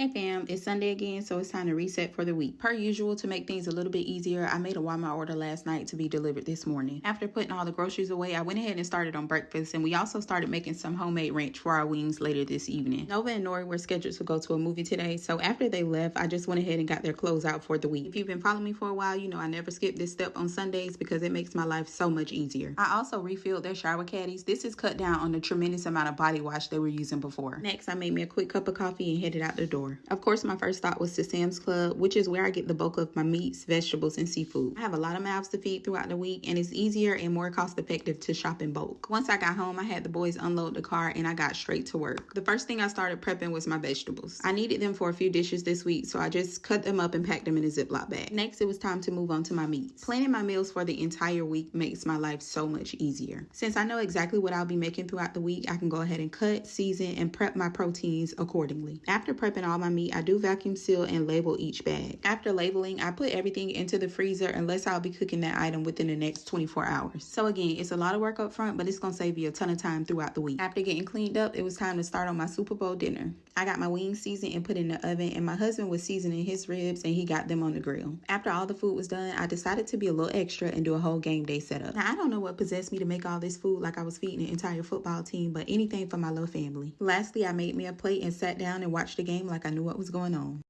Hey fam, it's Sunday again, so it's time to reset for the week. Per usual, to make things a little bit easier, I made a Walmart order last night to be delivered this morning. After putting all the groceries away, I went ahead and started on breakfast, and we also started making some homemade ranch for our wings later this evening. Nova and Nori were scheduled to go to a movie today, so after they left, I just went ahead and got their clothes out for the week. If you've been following me for a while, you know I never skip this step on Sundays because it makes my life so much easier. I also refilled their shower caddies. This is cut down on the tremendous amount of body wash they were using before. Next, I made me a quick cup of coffee and headed out the door. Of course, my first stop was to Sam's Club, which is where I get the bulk of my meats, vegetables, and seafood. I have a lot of mouths to feed throughout the week, and it's easier and more cost effective to shop in bulk. Once I got home, I had the boys unload the car and I got straight to work. The first thing I started prepping was my vegetables. I needed them for a few dishes this week, so I just cut them up and packed them in a Ziploc bag. Next, it was time to move on to my meats. Planning my meals for the entire week makes my life so much easier. Since I know exactly what I'll be making throughout the week, I can go ahead and cut, season, and prep my proteins accordingly. After prepping all my meat, I do vacuum seal and label each bag. After labeling, I put everything into the freezer unless I'll be cooking that item within the next 24 hours. So again, it's a lot of work up front, but it's gonna save you a ton of time throughout the week. After getting cleaned up, it was time to start on my Super Bowl dinner. I got my wings seasoned and put in the oven, and my husband was seasoning his ribs and he got them on the grill. After all the food was done, I decided to be a little extra and do a whole game day setup. Now, I don't know what possessed me to make all this food like I was feeding an entire football team, but anything for my little family. Lastly, I made me a plate and sat down and watched the game like I knew what was going on.